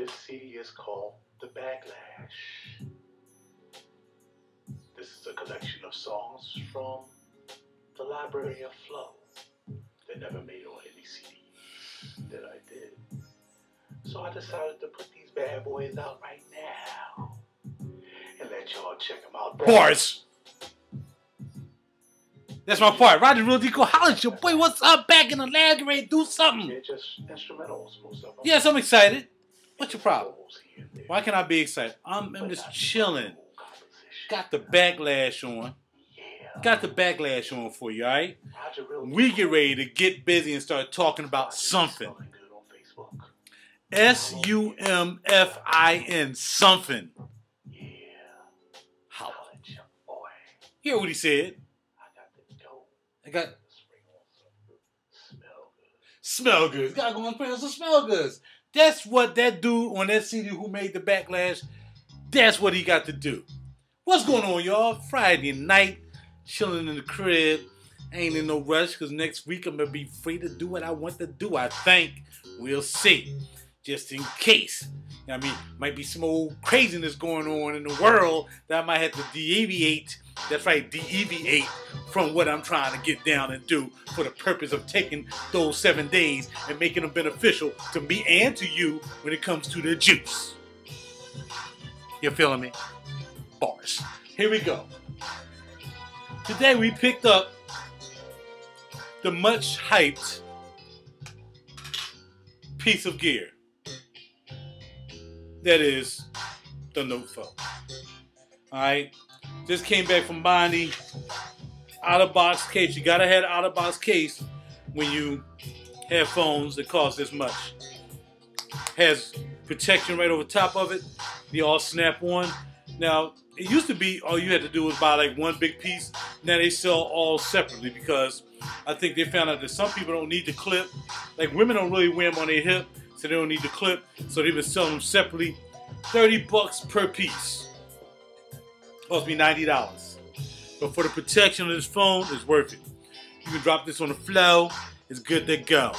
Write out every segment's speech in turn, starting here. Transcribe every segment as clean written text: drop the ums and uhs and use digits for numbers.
This CD is called The Backlash. This is a collection of songs from the Library of Flow that never made on any CDs that I did. So I decided to put these bad boys out right now and let y'all check them out. Bars. That's my part. Roger Real Deco, holla at your boy. What's up? Back in the lab, get ready to do something. They're just instrumentals, most of them. Yes, I'm excited. What's your problem? Why can't I be excited? I'm just chilling. Got the backlash on. Got the backlash on for you, alright? We get ready to get busy and start talking about something. S-U-M-F-I-N. Something. Holla. Hear what he said. I got smell good. Gotta go and spray on some smell goods. That's what that dude on that CD who made the backlash, that's what he got to do. What's going on, y'all? Friday night, chilling in the crib. Ain't in no rush because next week I'm gonna be free to do what I want to do. I think we'll see. Just in case. I mean, might be some old craziness going on in the world that I might have to deviate. That's right, deviate from what I'm trying to get down and do for the purpose of taking those 7 days and making them beneficial to me and to you when it comes to the juice. You feeling me? Bars. Here we go. Today we picked up the much hyped piece of gear. That is the Note 4. Alright? Just came back from buying the out-of-box case. You gotta have an out-of-box case when you have phones that cost this much. Has protection right over top of it. They all snap on. Now, it used to be all you had to do was buy like one big piece. Now they sell all separately because I think they found out that some people don't need the clip. Like women don't really wear them on their hip, so they don't need the clip. So they've been selling them separately. 30 bucks per piece. Cost me $90. But for the protection of this phone, it's worth it. You can drop this on the floor. It's good to go.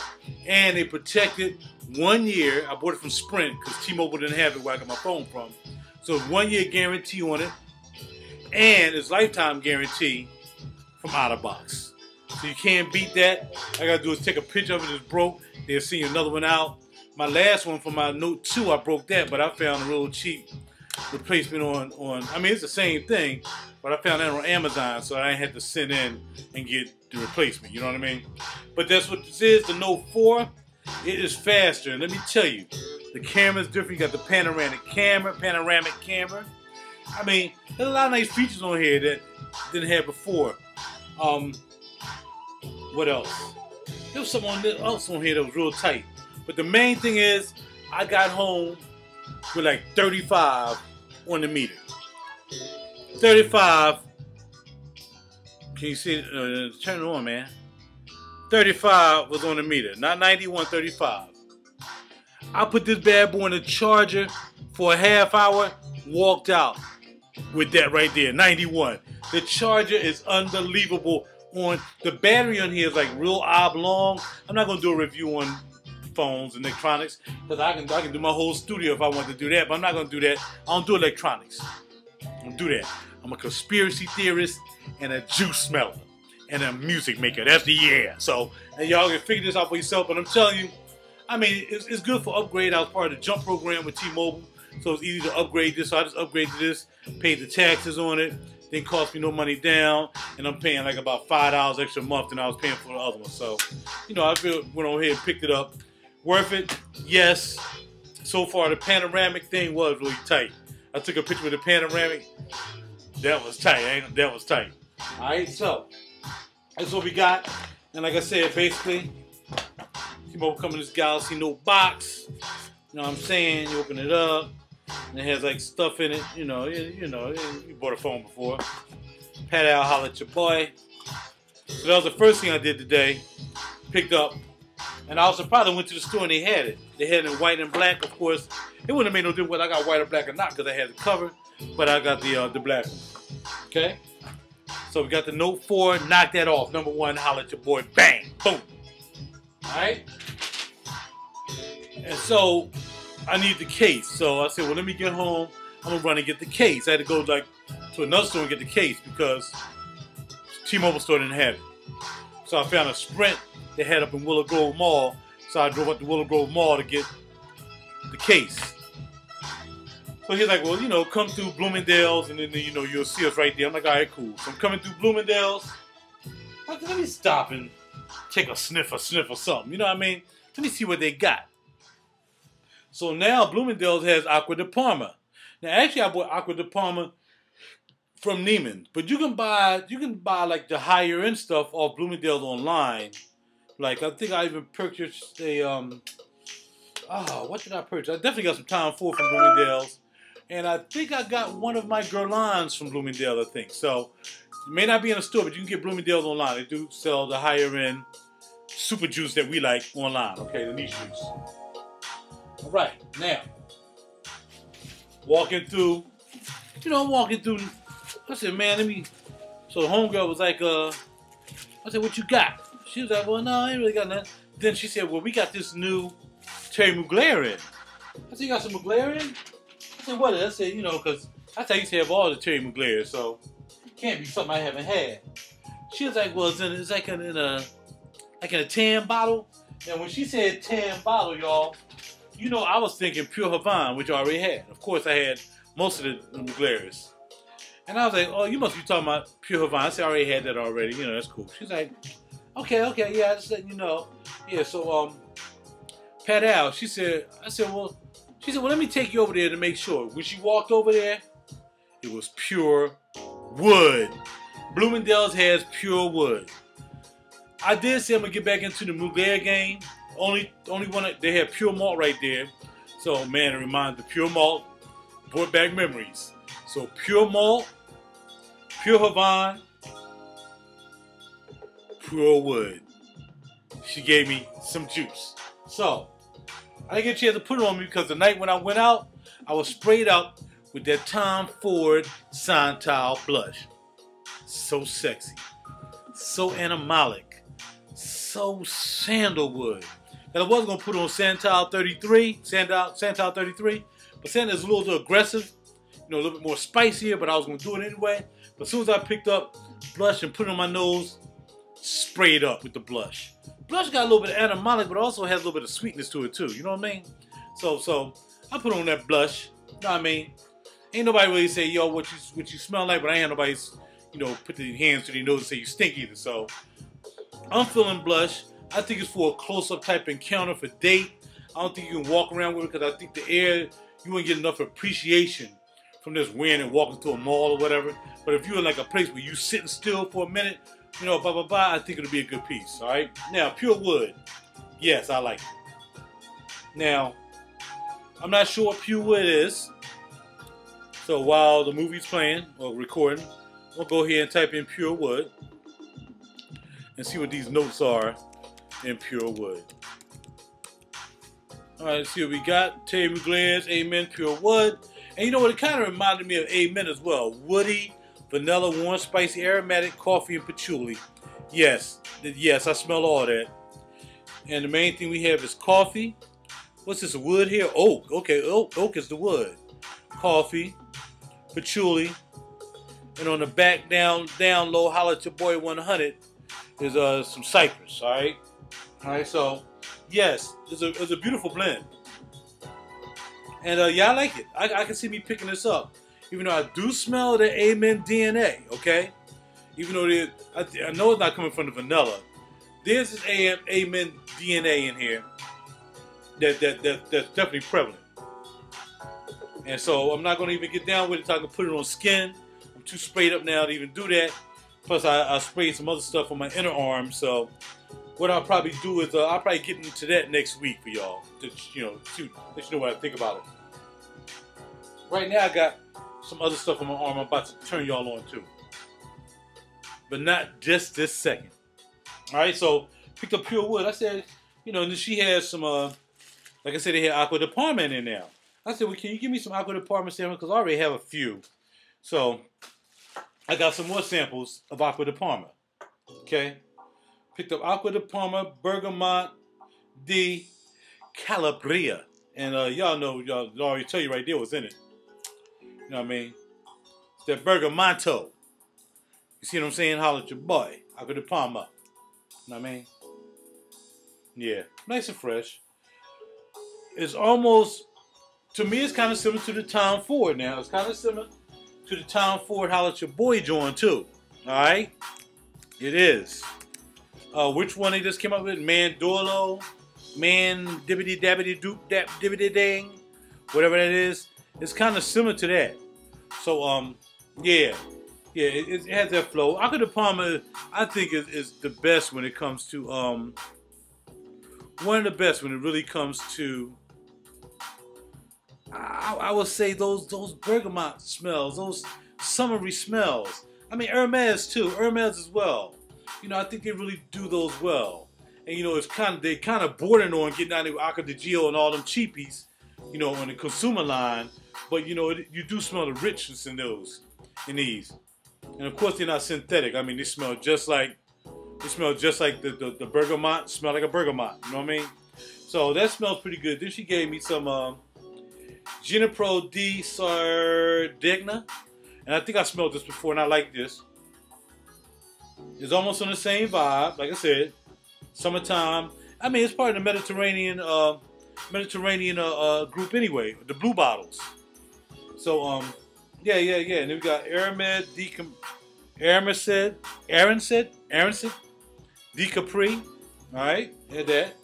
And they protect it 1 year. I bought it from Sprint because T-Mobile didn't have it where I got my phone from. So 1 year guarantee on it. And it's lifetime guarantee from out of box. So you can't beat that. All I gotta do is take a picture of it. It's broke. They'll see another one out. My last one for my Note 2, I broke that, but I found a real cheap replacement on I mean, it's the same thing, but I found that on Amazon, so I ain't had to send in and get the replacement, you know what I mean? But that's what this is, the Note 4. It is faster, and let me tell you, the camera's different. You got the panoramic camera. I mean, there's a lot of nice features on here that didn't have before. What else? There was something else on here that was real tight. But the main thing is, I got home with like 35 on the meter. 35. Can you see it? Turn it on, man. 35 was on the meter, not 91, 35. I put this bad boy in the charger for a half hour, walked out with that right there, 91. The charger is unbelievable. On the battery on here is like real oblong. I'm not gonna do a review on phones and electronics because I can do my whole studio if I want to do that, but I'm not gonna do that. I don't do electronics. I don't do that. I'm a conspiracy theorist and a juice smeller and a music maker. That's the yeah. So and y'all can figure this out for yourself. But I'm telling you, I mean, it's good for upgrade. I was part of the Jump program with T-Mobile, so it's easy to upgrade this. So I just upgraded this, paid the taxes on it. Didn't cost me no money down, and I'm paying like about $5 extra a month than I was paying for the other one. So, you know, I went on here and picked it up. Worth it? Yes. So far, the panoramic thing was really tight. I took a picture with the panoramic. That was tight. That was tight. All right, so that's what we got. And like I said, basically, T-Mobile come in this Galaxy Note box. You know what I'm saying? You open it up, and it has like stuff in it. You know, you bought a phone before. Pat out, holla at your boy. So that was the first thing I did today. Picked up. And I was surprised I went to the store and they had it. They had it in white and black, of course. It wouldn't have made no difference whether I got white or black or not because I had the cover. But I got the black one. Okay? So we got the Note 4. Knock that off. Number one, holla at your boy. Bang. Boom. Alright? And so I need the case. So I said, well, let me get home. I'm gonna run and get the case. I had to go like to another store and get the case because T-Mobile store didn't have it. So I found a Sprint they had up in Willow Grove Mall. So I drove up to Willow Grove Mall to get the case. So he's like, well, you know, come through Bloomingdale's and then, you know, you'll see us right there. I'm like, all right, cool. So I'm coming through Bloomingdale's. Let me stop and take a sniff or something. You know what I mean? Let me see what they got. So now Bloomingdale's has Aqua de Parma. Now, actually, I bought Aqua de Parma from Neiman's, but you can buy like the higher end stuff off Bloomingdale's online. Like I think I even purchased a what did I purchase? I definitely got some Tom Ford from Bloomingdale's, and I think I got one of my Guerlains from Bloomingdale's. I think so. It may not be in a store, but you can get Bloomingdale's online. They do sell the higher end super juice that we like online. Okay, the niche juice. All right, now walking through. I said, man, let me. So the homegirl was like, I said, what you got? She was like, well, no, I ain't really got nothing. Then she said, well, we got this new Terry Mugler in. I said, you got some Mugler in? I said, what is it? I said, you know, because I used to have all the Terry Mugler, so it can't be something I haven't had. She was like, well, it's like in a tan bottle. And when she said tan bottle, y'all, you know, I was thinking Pure Havana, which I already had. Of course, I had most of the Mugleres. And I was like, oh, you must be talking about Pure Havana. I said, I already had that already. You know, that's cool. She's like, okay, yeah, I just letting you know. Yeah, so, Pat Al, she said, well, let me take you over there to make sure. When she walked over there, it was pure wood. Bloomingdale's has pure wood. I did say I'm going to get back into the Mugler game. Only one, they had pure malt right there. So, man, it reminded the pure malt brought back memories. So, pure malt, pure Havana, pure wood. She gave me some juice. So, I didn't get a chance to put it on me because the night when I went out, I was sprayed out with that Tom Ford Santal blush. So sexy. So animalic. So sandalwood. And I was going to put on Santal 33, Santal 33, but Santal is a little too aggressive, you know, a little bit more spicier, but I was going to do it anyway. But as soon as I picked up blush and put it on my nose, sprayed up with the blush. Blush got a little bit of animalic, but also has a little bit of sweetness to it too, you know what I mean? So I put on that blush, you know what I mean? Ain't nobody really say, yo, what you smell like, but I ain't nobody's, you know, put their hands to their nose and say you stink either. So I'm feeling blush. I think it's for a close-up type encounter for date. I don't think you can walk around with it because I think the air, you wouldn't get enough appreciation from just wearing and walking to a mall or whatever. But if you're in like a place where you sitting still for a minute, you know, blah, blah, blah, I think it'll be a good piece, all right? Now, pure wood. Yes, I like it. Now, I'm not sure what pure wood is. So while the movie's playing or recording, we'll go here and type in pure wood and see what these notes are in pure wood. All right, let's see what we got. Terry Mugler's Amen Pure Wood. And you know what? It kind of reminded me of Amen as well. Woody, vanilla, warm, spicy, aromatic, coffee, and patchouli. Yes, I smell all that. And the main thing we have is coffee. What's this, wood here? Oak. Okay, oak is the wood. Coffee, patchouli, and on the back down low, holla at your boy 100 is some cypress. All right. So yes, it's a beautiful blend. And yeah, I like it. I can see me picking this up, even though I do smell the Amen DNA. Okay, even though I know it's not coming from the vanilla. There's this Amen DNA in here that's definitely prevalent. And so I'm not going to even get down with it so I can put it on skin. I'm too sprayed up now to even do that. Plus I sprayed some other stuff on my inner arm. So what I'll probably do is I'll probably get into that next week for y'all. To, you know, let you know what I think about it. Right now I got some other stuff on my arm I'm about to turn y'all on to. But not just this second. Alright, so picked up pure wood. I said, you know, and then she has some, like I said, they had Aqua de Parma in there now. I said, well, can you give me some Aqua de Parma samples? Because I already have a few. So I got some more samples of Aqua de Parma. Okay? Picked up Aqua de Parma, Bergamot, di Calabria. And y'all know, y'all already tell you right there what's in it. You know what I mean? It's that bergamotto. You see what I'm saying? Holla at your boy. I got the palm up. You know what I mean? Yeah, nice and fresh. It's almost, to me, it's kind of similar to the Tom Ford now. It's kind of similar to the Tom Ford Holla at Your Boy joint too. Alright? It is. Which one they just came up with? Mandorlo? Man dibbity dabbity doop dap dibbity dang? Whatever that is. It's kind of similar to that. So, yeah. Yeah, it has that flow. Acqua di Parma, I think, is the best when it comes to, one of the best when it really comes to, I would say those bergamot smells, those summery smells. I mean, Hermes too, Hermes as well. You know, I think they really do those well. And you know, they kind of bordering on getting out of Acqua di Gio and all them cheapies, you know, on the consumer line. But you know, you do smell the richness in these. And of course, they're not synthetic. I mean, they smell just like the bergamot. Smell like a bergamot. You know what I mean? So that smells pretty good. Then she gave me some Ginepro di Sardegna, and I think I smelled this before, and I like this. It's almost on the same vibe, like I said, summertime. I mean, it's part of the Mediterranean group anyway, the blue bottles. So yeah. And then we got Ermenegildo di Capri. Alright, had that.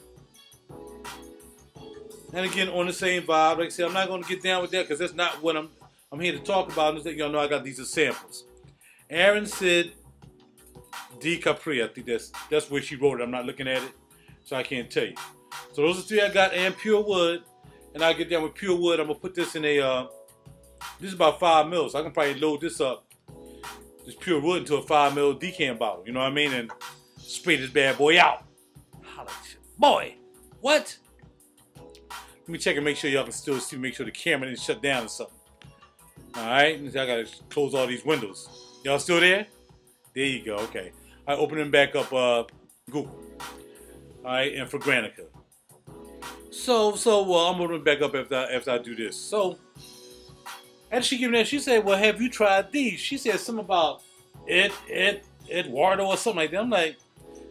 And again, on the same vibe, like I said, I'm not going to get down with that because that's not what I'm here to talk about. Just that y'all know I got these as samples. Ermenegildo di Capri, I think that's where she wrote it. I'm not looking at it, so I can't tell you. So those are three I got, and Pure Wood. And I'll get down with Pure Wood. I'm going to put this in a, this is about 5 mils. So I can probably load this up, this Pure Wood, into a 5 mil decant bottle. You know what I mean? And spray this bad boy out. Holla at your boy. What? Let me check and make sure y'all can still see, make sure the camera didn't shut down or something. Alright, I gotta close all these windows. Y'all still there? There you go, okay. I open them back up, Google. Alright, and for Granica. So, I'm gonna open back up after I do this. So, after she gave me that, she said, well, have you tried these? She said something about Eduardo or something like that. I'm like,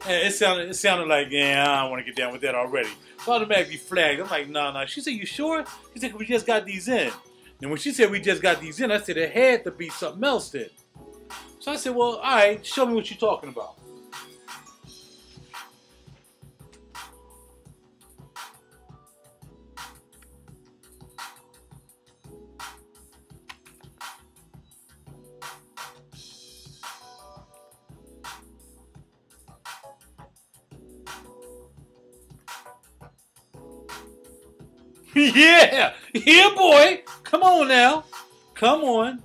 it sounded like, yeah, I don't want to get down with that already. So I automatically flagged. I'm like, nah. She said, you sure? She said, we just got these in. And when she said we just got these in, I said it had to be something else then. So I said, well, all right, show me what you're talking about. Yeah, boy. Come on now. Come on.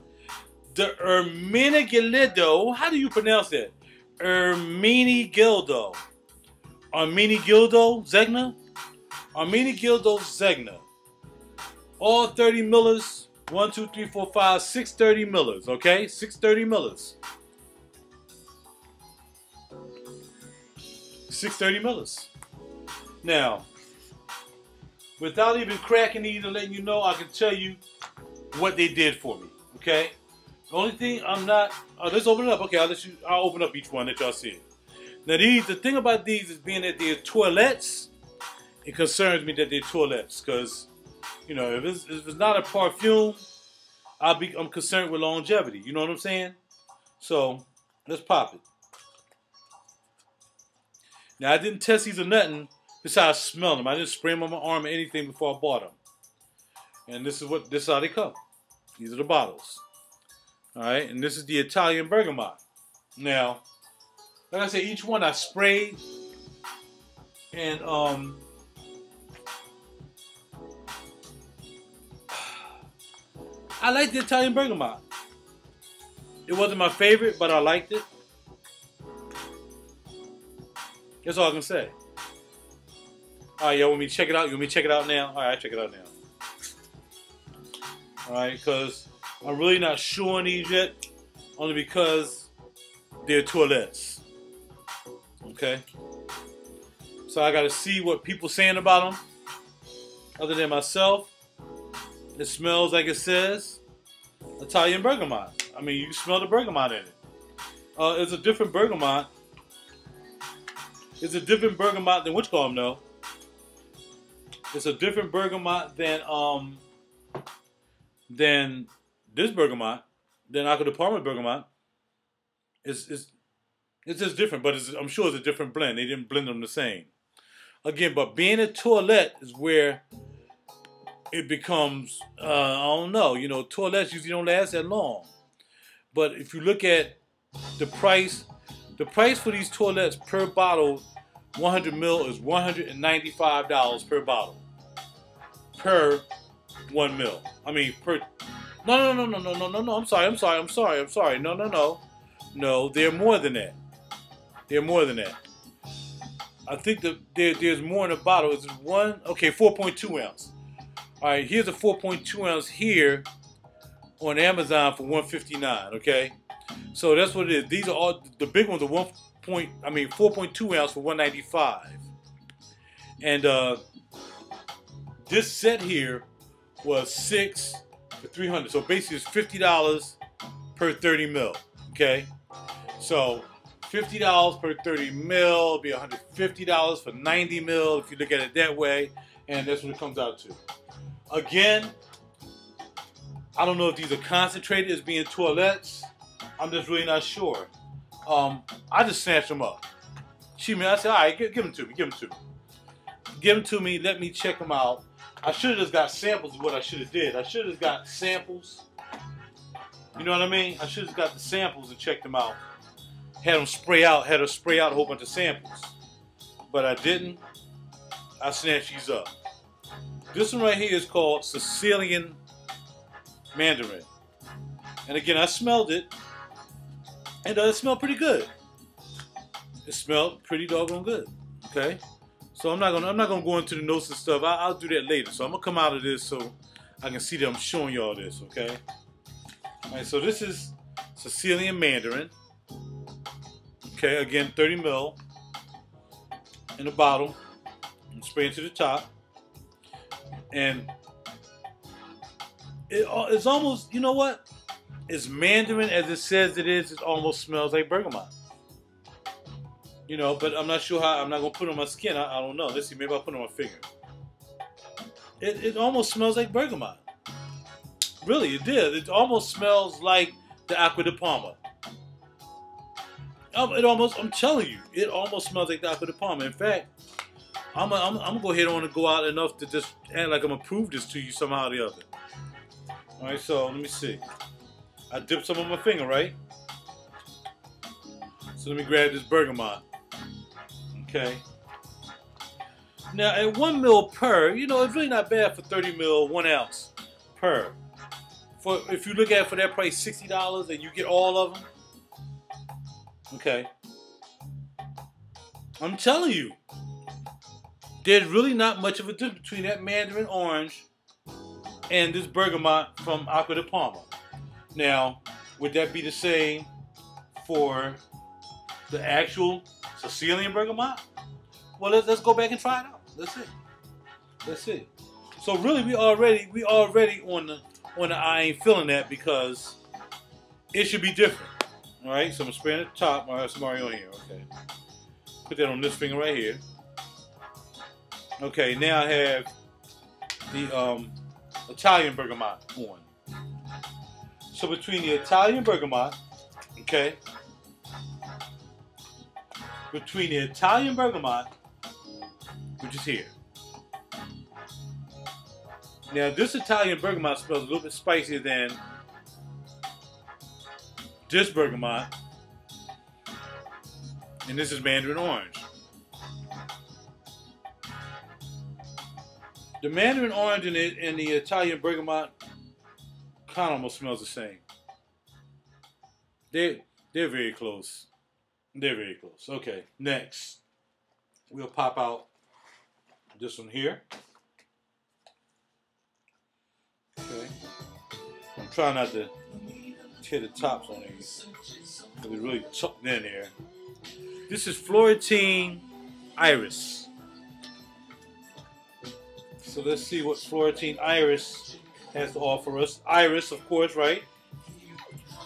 The Ermenegildo, how do you pronounce that? Ermenegildo Zegna? Ermenegildo Zegna. All 30 millers. 1, 2, 3, 4, 5, 6 30 millers, okay? 6 30 millers. 6 30 millers. Now, without even cracking these and letting you know, I can tell you what they did for me, okay? The only thing I'm not, let's open it up. Okay, I'll open up each one that y'all see. Now the thing about these is being that they're toilettes, it concerns me that they're toilettes, because, you know, if it's not a perfume, I'm concerned with longevity, you know what I'm saying? So, let's pop it. Now, I didn't test these or nothing. This is how I smell them. I didn't spray them on my arm or anything before I bought them. And this is how they come. These are the bottles. Alright, and this is the Italian bergamot. Now, like I said, each one I sprayed. And, I like the Italian bergamot. It wasn't my favorite, but I liked it. That's all I can say. Alright, y'all want me to check it out? You want me to check it out now? Alright, check it out now. Alright, because I'm really not sure on these yet. Only because they're toilettes. Okay? So I gotta see what people saying about them. other than myself. It smells like it says Italian bergamot. I mean, you can smell the bergamot in it. It's a different bergamot. It's a different bergamot than Witchcomb, though. It's a different bergamot than this bergamot, than Acqua di Parma bergamot. It's just different, but I'm sure it's a different blend. They didn't blend them the same. Again, but being a Toilette is where it becomes, I don't know, you know, Toilettes usually don't last that long. But if you look at the price for these Toilettes per bottle, 100 ml is $195 per bottle. Per 1 ml. I mean, per... No, I'm sorry. No, they're more than that. They're more than that. I think that there's more in the bottle. It's 4.2 ounce. All right, here's a 4.2 ounce here on Amazon for $159. Okay, so that's what it is. These are all the big ones are 4.2 ounce for $195. And this set here was 6 for $300. So basically, it's $50 per 30 ml. Okay, so $50 per 30 ml will be $150 for 90 ml if you look at it that way, and that's what it comes out to. Again, I don't know if these are concentrated as being Toilettes. I'm just really not sure. I just snatched them up. I said, all right, give them to me. Give them to me. Let me check them out. I should have just got samples of what I should have did. I should have just got samples. You know what I mean? I should have got the samples and checked them out. Had her spray out a whole bunch of samples. But I didn't. I snatched these up. This one right here is called Sicilian Mandarin. And again, I smelled it. And it smelled pretty good. It smelled pretty doggone good. Okay? So I'm not gonna go into the notes and stuff. I'll do that later. So I'm gonna come out of this so I can see that I'm showing y'all this, okay? Alright, so this is Sicilian Mandarin. Okay, again, 30 ml in a bottle. And spray it to the top. And it's almost, you know what? It's Mandarin as it says it is. It almost smells like bergamot. You know, but I'm not sure how. I'm not going to put it on my skin. I don't know. Let's see. Maybe I'll put it on my finger. It almost smells like bergamot. Really, it did. It almost smells like the Acqua di Parma. I'm telling you, it almost smells like the Acqua di Parma. In fact, I'm gonna go ahead on and go out enough to just act like I'm gonna prove this to you somehow or the other. All right, so let me see. I dipped some on my finger, right? So let me grab this bergamot. Okay. Now at 1 ml per, you know, it's really not bad for 30 ml, 1 ounce per. For if you look at it for that price, $60, and you get all of them. Okay. I'm telling you, there's really not much of a difference between that Mandarin Orange and this bergamot from Acqua di Parma. Now, would that be the same for the actual Sicilian bergamot? Well, let's go back and try it out. Let's see. So really, we already on the I ain't feeling that because it should be different. All right, so I'm spraying at the top. I have some already on here. Okay, put that on this finger right here. Okay, now I have the Italian bergamot on. So between the Italian bergamot, okay, between the Italian bergamot, which is here. Now this Italian bergamot smells a little bit spicier than this bergamot, and this is Mandarin Orange. The Mandarin Orange and the Italian bergamot kind of almost smells the same. They're very close. They're very close. Okay, next we'll pop out this one here. Okay, I'm trying not to tear the tops on these because it's really tucked in there. This is Florentine Iris. So let's see what Florentine Iris has to offer us. Iris, of course, right?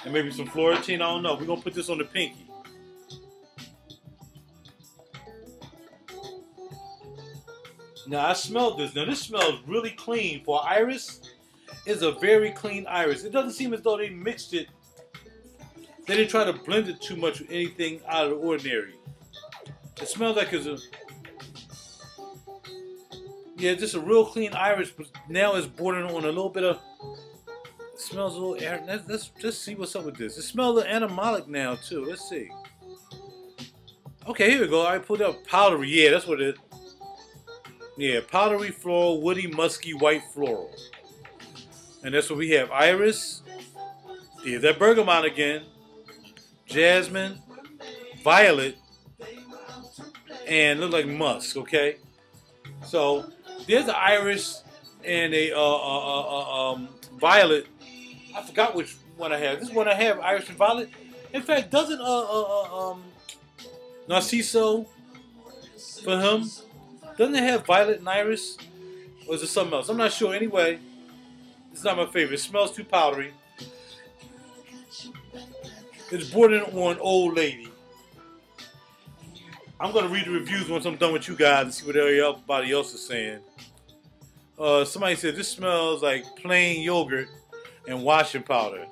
And maybe some Florentine, I don't know. We're going to put this on the pinky. Now, I smelled this. Now, this smells really clean. For Iris, it's a very clean Iris. It doesn't seem as though they mixed it. They didn't try to blend it too much with anything out of the ordinary. It smells like it's a... Yeah, just a real clean Iris, but now it's bordering on a little bit of... It smells a little air. Let's just see what's up with this. It smells a little animalic now, too. Let's see. Okay, here we go. I put up powdery. Yeah, that's what it is. Yeah, powdery floral, woody, musky, white floral. And that's what we have. Iris. There's that bergamot again. Jasmine. Violet. And look like musk, okay? So, there's the iris and a violet. I forgot which one I have. This one I have, iris and violet. In fact, doesn't Narciso for him, doesn't it have violet and iris? Or is it something else? I'm not sure. Anyway, it's not my favorite. It smells too powdery. It's bordering on old lady. I'm going to read the reviews once I'm done with you guys and see what everybody else is saying. Somebody said, this smells like plain yogurt and washing powder.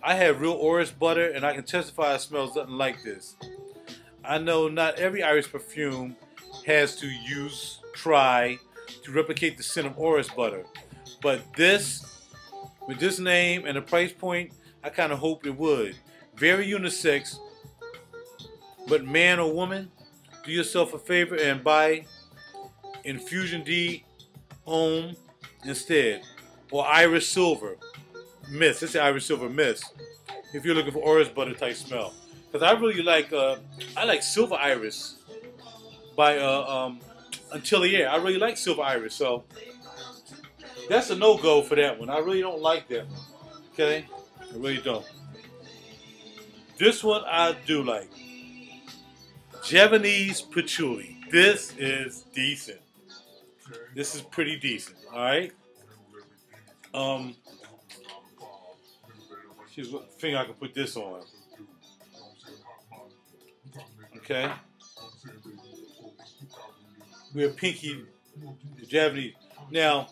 I have real orris butter, and I can testify it smells nothing like this. I know not every Irish perfume has to try to replicate the scent of orris butter. But this, with this name and the price point, I kind of hoped it would. Very unisex, but man or woman, do yourself a favor and buy Infusion D Homme instead, or Iris Silver Mist. This is Iris Silver Mist. If you're looking for orris butter type smell, because I really like I like Silver Iris by Atelier. I really like Silver Iris, so that's a no-go for that one. I really don't like that one. Okay, I really don't. This one I do like. Javenese Patchouli. This is decent. This is pretty decent. All right. See what thing I can put this on. Okay. We have pinky Javanese. Now,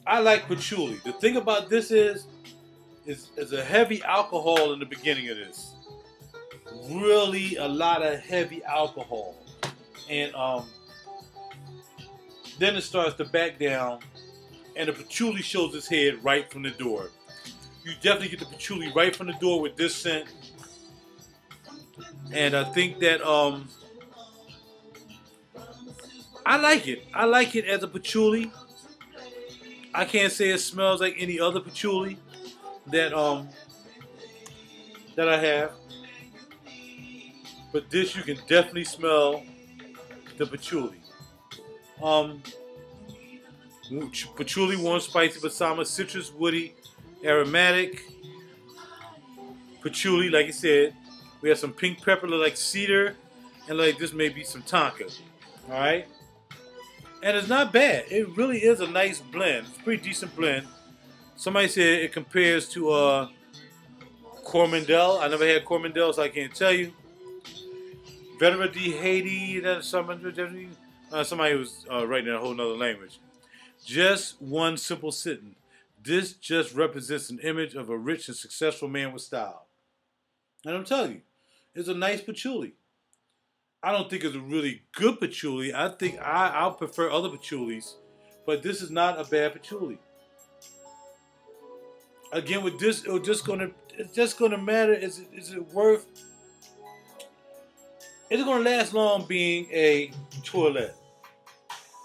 I like patchouli. The thing about this is a heavy alcohol in the beginning of this. Really a lot of heavy alcohol. And then it starts to back down, and the patchouli shows its head right from the door. You definitely get the patchouli right from the door with this scent. And I think that I like it. I like it as a patchouli. I can't say it smells like any other patchouli that that I have. But this, you can definitely smell the patchouli. Patchouli, warm, spicy, balsamic, citrus, woody, aromatic. Patchouli, like I said, we have some pink pepper, like cedar, and like this may be some tonka. All right, and it's not bad. It really is a nice blend. It's a pretty decent blend. Somebody said it compares to Coromandel. I never had Coromandel, so I can't tell you. Veteran de Haiti, somebody was writing in a whole nother language. Just one simple sentence. This just represents an image of a rich and successful man with style. And I'm telling you, it's a nice patchouli. I don't think it's a really good patchouli. I think I'll prefer other patchoulis, but this is not a bad patchouli. Again, with this, it's just gonna matter. Is it worth? It's going to last long being a toilette.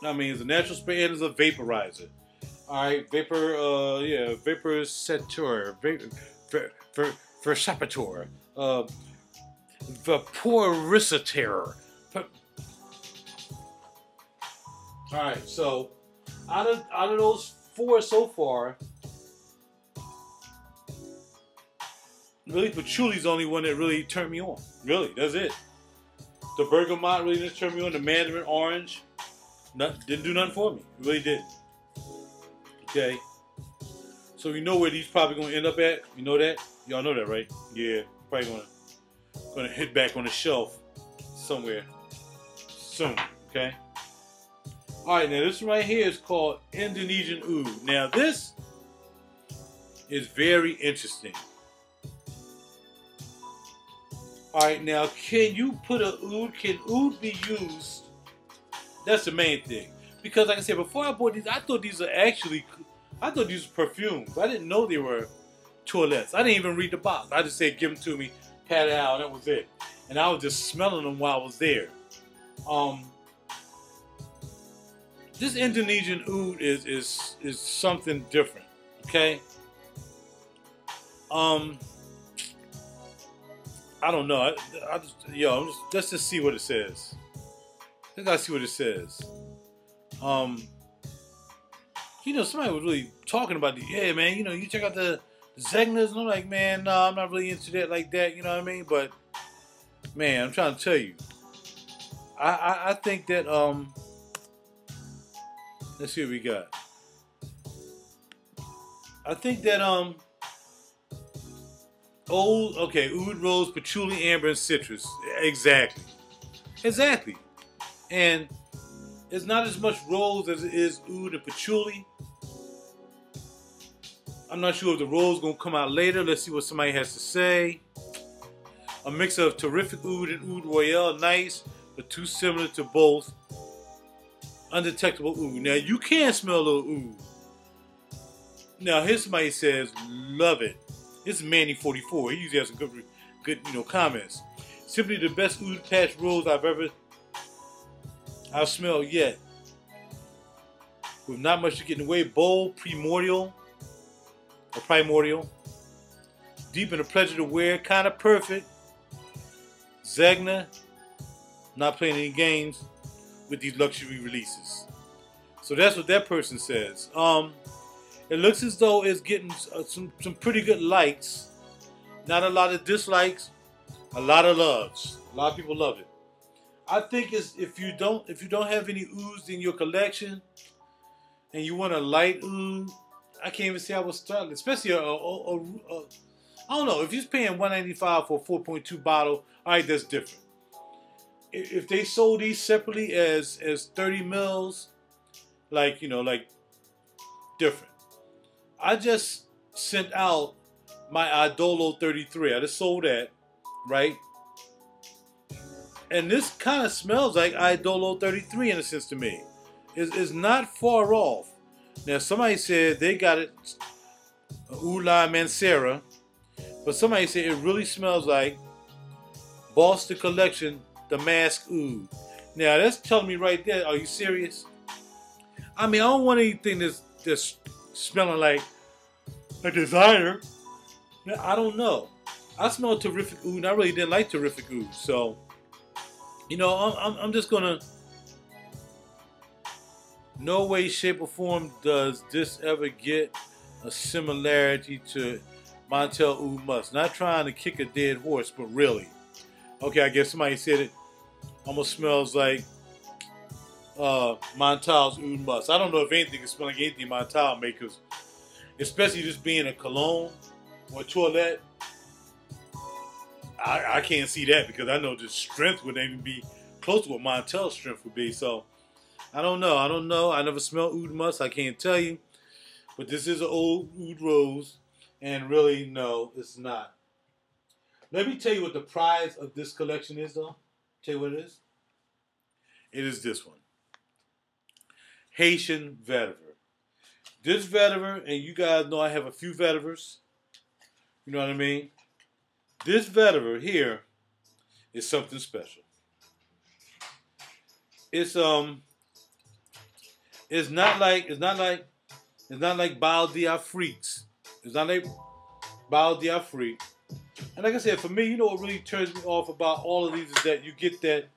I mean, it's a natural spray and it's a vaporizer. All right, vaporisator, vaporisator, vaporisator. All right, so out of those four so far, really patchouli's the only one that really turned me on. Really, that's it. The bergamot really didn't turn me on. The mandarin orange Didn't do nothing for me. It really didn't. Okay. So you know where these probably gonna end up at? You know that? Y'all know that, right? Yeah. Probably gonna hit back on the shelf somewhere soon. Okay. All right. Now this one right here is called Indonesian Oud. Now this is very interesting. All right. Now, can you put a oud? Can oud be used? That's the main thing. Because, like I said, before I bought these, I thought these were perfumes. I didn't know they were toilettes. I didn't even read the box. I just said, give them to me, pat it out, and that was it. And I was just smelling them while I was there. This Indonesian oud is something different. Okay. I don't know. Let's just see what it says. I gotta see what it says. Somebody was really talking about yeah, man, you check out the Zegnas, and I'm like, man, no, I'm not really into that like that, you know what I mean? But, man, I'm trying to tell you. I think that, let's see what we got. I think that, oud, rose, patchouli, amber, and citrus. Exactly. And it's not as much rose as it is oud and patchouli. I'm not sure if the rose is going to come out later. Let's see what somebody has to say. A mix of terrific oud and oud royale. Nice, but too similar to both. Undetectable oud. Now, you can smell a little oud. Now, here's somebody says, love it. This is Manny44. He usually has some good comments. Simply the best oud patch rose I've smelled yet. With not much to get in the way. Bold, primordial. Deep and a pleasure to wear. Kind of perfect. Zegna. Not playing any games with these luxury releases. So that's what that person says. It looks as though it's getting some pretty good likes. Not a lot of dislikes. A lot of loves. A lot of people love it. I think if you don't have any ouds in your collection and you want a light oud, I can't even say I would start, especially I don't know, if you're paying $195 for a 4.2 bottle, all right, that's different. If they sold these separately as 30 mils, like different. I just sent out my Idolo 33. I just sold that, right? And this kind of smells like Idolo 33 in a sense to me. It's not far off. Now, somebody said they got it, Ula Mancera, but somebody said it really smells like Boston Collection Damask Oud. Now, that's telling me right there, are you serious? I mean, I don't want anything that's smelling like a designer. I don't know. I smell Terrific Oud, and I really didn't like Terrific Oud, so I'm just gonna. No way, shape, or form does this ever get a similarity to Montel Oud Musk. Not trying to kick a dead horse, but really. Okay, I guess somebody said it almost smells like Montel's Oud Musk. I don't know if anything can smell like anything Montel makes, especially just being a cologne or a toilette. I can't see that because I know the strength wouldn't even be close to what Montel's strength would be. So I don't know. I never smelled Oud Musk. I can't tell you. But this is an old Oud Rose. And really, no, it's not. Let me tell you what the prize of this collection is, though. Tell you what it is. It is this one. Haitian vetiver. This vetiver, and you guys know I have a few vetivers. You know what I mean? This vetiver here is something special. It's not like Bal d'Afrique. It's not like Bal d'Afrique. And like I said, for me, what really turns me off about all of these is that you get that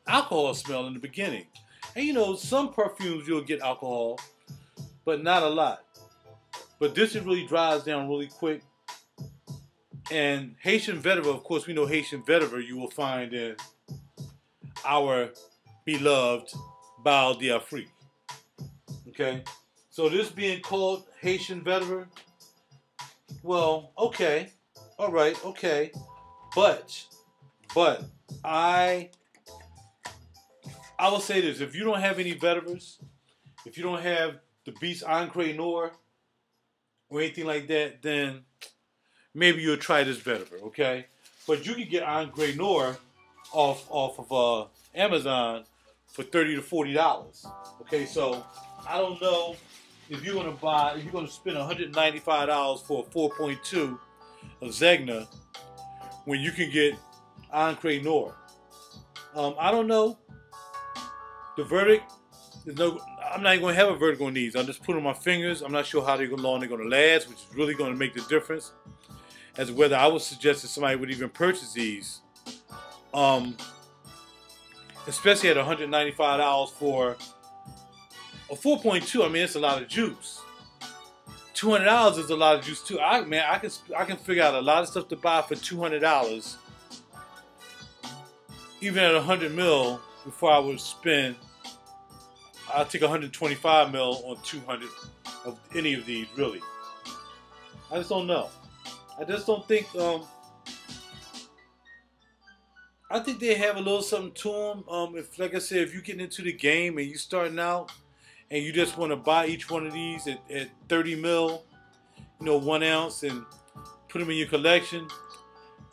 alcohol smell in the beginning. And some perfumes you'll get alcohol, but not a lot. But this it really dries down really quick. And Haitian vetiver, of course, we know Haitian vetiver you will find in our beloved Bal d'Afrique. Okay? So this being called Haitian vetiver, well, okay. All right, okay. But I will say this. If you don't have any vetivers, if you don't have the Beast Encre Noir or anything like that, then maybe you'll try this vetiver, okay? But you can get Encre Noir off of Amazon for $30 to $40. Okay, so I don't know if you're gonna spend $195 for a 4.2 of Zegna when you can get Encre Noir. I don't know. The verdict is no. I'm not even gonna have a verdict on these. I'm just putting on my fingers. I'm not sure how long they're gonna last, which is really gonna make the difference as to whether I would suggest that somebody would even purchase these. Especially at $195 for a 4.2. I mean, it's a lot of juice. $200 is a lot of juice too. I can figure out a lot of stuff to buy for $200, even at 100 ml. Before I would spend, I'll take 125 ml on 200 of any of these. Really, I just don't know. I just don't think. I think they have a little something to them. If, like I said, if you're getting into the game and you're starting out, and you just want to buy each one of these at 30 ml, 1 ounce, and put them in your collection,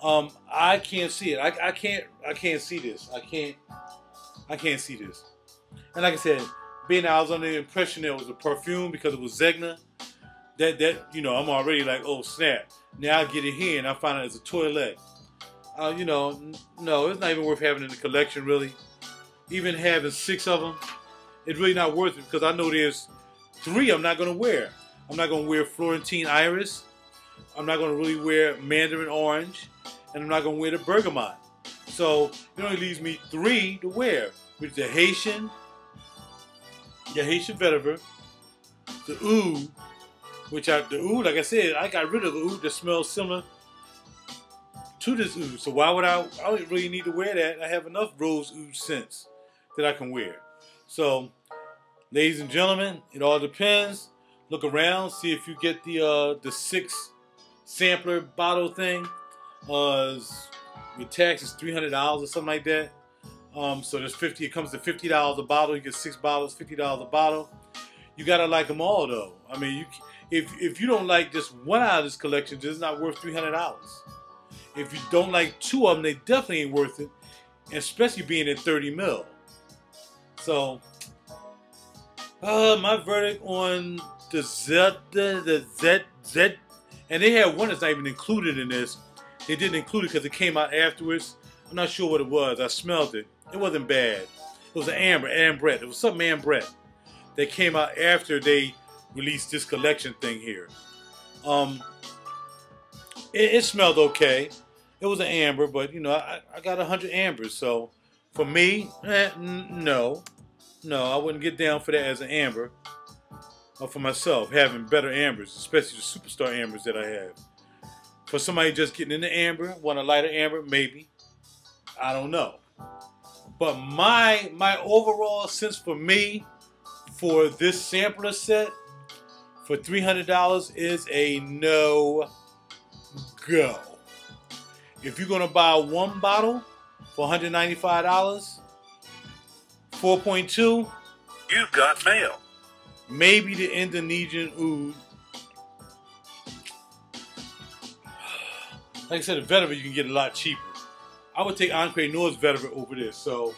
I can't see it. I can't see this. I can't see this. And like I said, being I was under the impression it was a perfume because it was Zegna, that I'm already like, oh snap. Now I get it here and I find out it's a Toilette. No, it's not even worth having in the collection really. Even having 6 of them, it's really not worth it because I know there's 3 I'm not gonna wear. I'm not gonna wear Florentine Iris. I'm not gonna really wear Mandarin Orange, and I'm not gonna wear the Bergamot. So it only leaves me 3 to wear, which is the Haitian vetiver, the oud, the oud, like I said, I got rid of the oud that smells similar to this oud. So why would I don't really need to wear that. I have enough rose oud scents that I can wear. So, ladies and gentlemen, it all depends. Look around, see if you get the 6 sampler bottle thing. With tax is $300 or something like that. So there's 50. It comes to $50 a bottle. You get 6 bottles, $50 a bottle. You gotta like them all though. I mean, if you don't like just one out of this collection, it's not worth $300. If you don't like 2 of them, they definitely ain't worth it, especially being at 30 ml. So, my verdict on the Z, and they had one that's not even included in this. They didn't include it because it came out afterwards. I'm not sure what it was. I smelled it. It wasn't bad. It was an ambrette. It was something ambrette that came out after they released this collection thing here. It smelled okay. It was an amber, but I got 100 ambers, so for me, no, I wouldn't get down for that as an amber. Or for myself, having better ambers, especially the superstar ambers that I have. For somebody just getting into amber, want a lighter amber, maybe. I don't know. But my overall sense for me, for this sampler set, for $300 is a no-go. If you're going to buy 1 bottle for $195, 4.2, You've got mail. maybe the Indonesian oud. Like I said, the vetiver you can get a lot cheaper. I would take Encre Noir's vetiver over this. So,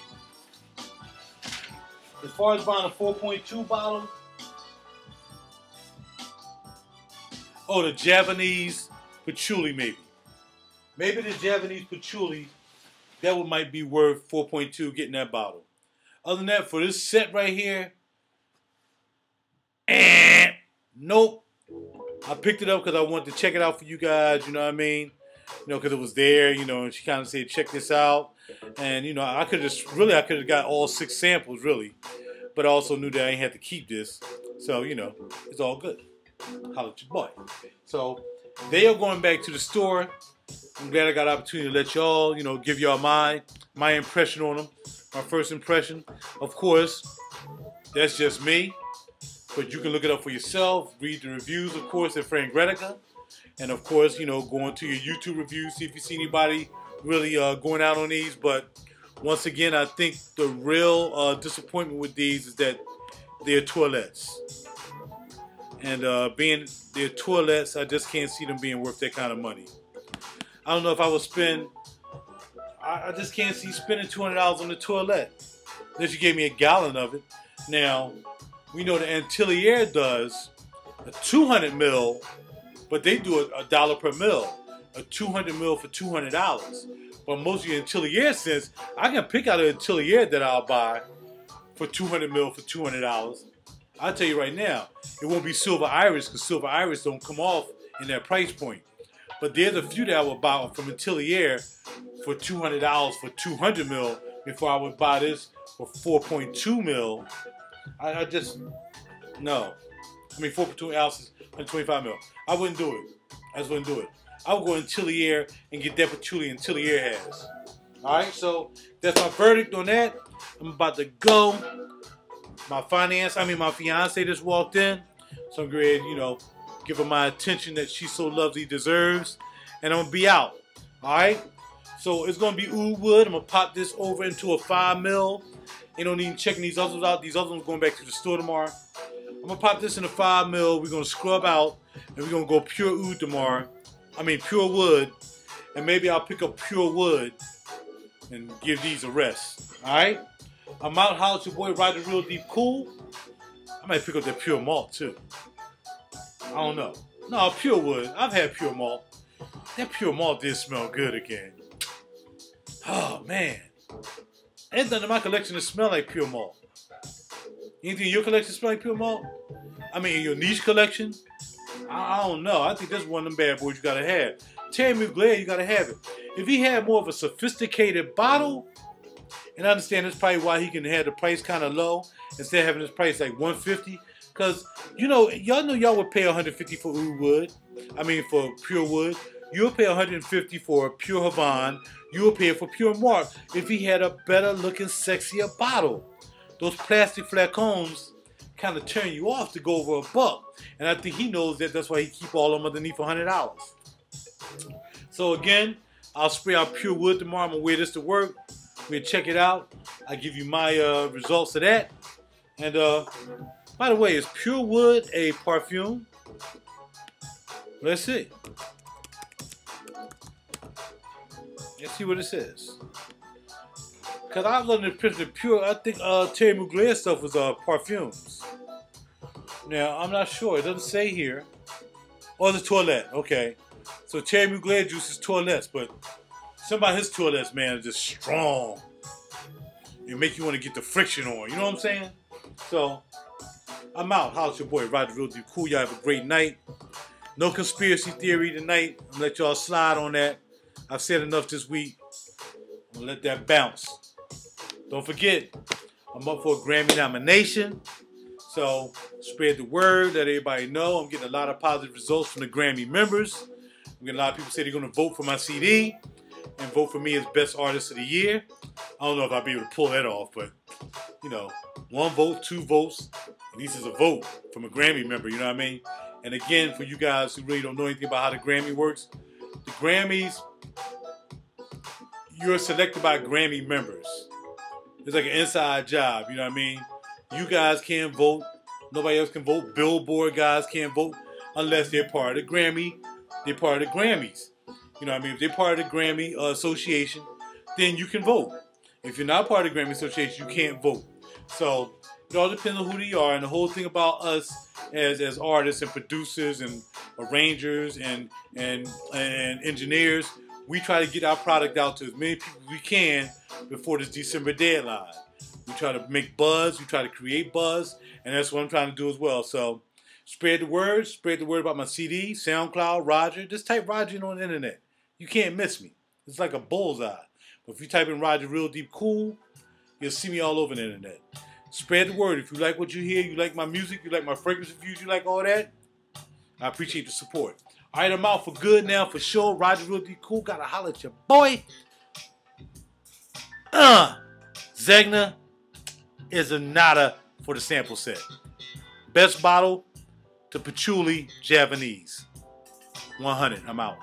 as far as buying a 4.2 bottle, oh, the Javanese Patchouli maybe. Maybe the Javanese Patchouli, that might be worth 4.2 getting that bottle. Other than that, for this set right here, nope. I picked it up because I wanted to check it out for you guys, you know what I mean? Because it was there, and she kind of said, check this out. And, I could have got all 6 samples, really. But I also knew that I ain't had to keep this. So, it's all good. Holla at your boy. So, they are going back to the store I'm glad I got an opportunity to let y'all, give y'all my impression on them, my first impression. Of course, that's just me, but you can look it up for yourself, read the reviews, of course, at Frank Gredica, and of course, go into your YouTube reviews, see if you see anybody really going out on these. But once again, I think the real disappointment with these is that they're toilettes. And being they're toilettes, I just can't see them being worth that kind of money. I don't know if I would spend, I just can't see spending $200 on the toilet. Unless you gave me a gallon of it. Now, we know the Antillier does a 200 mil, but they do a dollar per mil. A 200 mil for $200. But most of your Antillier scents, I can pick out an Antillier that I'll buy for 200 mil for $200. I'll tell you right now, it won't be Silver Iris because Silver Iris don't come off in that price point. But there's a few that I would buy from Atelier for $200 for 200 mil before I would buy this for 4.2 mil. I just, no. I mean, 4.2 ounces, 125 mil. I wouldn't do it. I just wouldn't do it. I would go in Atelier and get that patchouli Atelier has. Alright, so that's my verdict on that. I'm about to go. My fiance just walked in. So I'm going to, give her my attention that she so lovely deserves. And I'm going to be out. Alright? So it's going to be oud wood. I'm going to pop this over into a 5 mil. Ain't no need checking these others out. These other ones going back to the store tomorrow. I'm going to pop this in a 5 mil. We're going to scrub out. And we're going to go pure oud tomorrow. Pure wood. And maybe I'll pick up pure wood and give these a rest. Alright? I'm out. Holla at your boy, RaJuR Real Deep Cool. I might pick up that pure malt too. I don't know. No, pure wood. I've had pure malt. That pure malt did smell good again. Oh, man. Ain't nothing in my collection that smell like pure malt. Anything in your collection smell like pure malt? In your niche collection? I don't know. I think that's one of them bad boys you gotta have. Terry Mugler, you gotta have it. If he had more of a sophisticated bottle, and I understand that's probably why he can have the price kind of low instead of having this price like $150. Because, y'all know y'all would pay $150 for oud wood. For pure wood. You'll pay $150 for pure Havana. You'll pay for pure Mark if he had a better looking, sexier bottle. Those plastic flacons kind of turn you off to go over $1. And I think he knows that. That's why he keep all of them underneath $100. So again, I'll spray out pure wood tomorrow. I'm going to wear this to work. We'll check it out. I'll give you my results of that. And by the way, is pure wood a perfume? Let's see. Let's see what it says. Because I was under the impression that pure, I think Terry Mugler stuff was perfumes. Now, I'm not sure. It doesn't say here. Oh, the Toilette. Okay. So Terry Mugler juice is toilettes, but some about his toilettes, man, are just strong. It make you want to get the friction on. You know what I'm saying? So, I'm out. Holla at your boy, RaJuR Real Deep Cool. Y'all have a great night. No conspiracy theory tonight. I'm going to let y'all slide on that. I've said enough this week. I'm going to let that bounce. Don't forget, I'm up for a Grammy nomination. So, spread the word. Let everybody know. I'm getting a lot of positive results from the Grammy members. I'm getting a lot of people say they're going to vote for my CD and vote for me as Best Artist of the Year. I don't know if I'll be able to pull that off, but, 1 vote, 2 votes. At least it's a vote from a Grammy member, you know what I mean? And again, for you guys who really don't know anything about how the Grammy works, the Grammys, you're selected by Grammy members. It's like an inside job, you know what I mean? You guys can't vote. Nobody else can vote. Billboard guys can't vote unless they're part of the Grammy. They're part of the Grammys. You know what I mean? If they're part of the Grammy Association, then you can vote. If you're not part of the Grammy Association, you can't vote. So it all depends on who they are. And the whole thing about us as artists and producers and arrangers and engineers, we try to get our product out to as many people as we can before this December deadline. We try to make buzz. We try to create buzz. And that's what I'm trying to do as well. So spread the word. Spread the word about my CD, SoundCloud, RaJuR. Just type RaJuR in on the internet. You can't miss me. It's like a bullseye. But if you type in RaJuR Real Deep Cool, you'll see me all over the internet. Spread the word. If you like what you hear, you like my music, you like my fragrance reviews, you like all that, I appreciate the support. All right, I'm out for good now, for sure. RaJuR D Cool, gotta holler at your boy. Zegna is a nada for the sample set. Best bottle to Patchouli Javanese. 100, I'm out.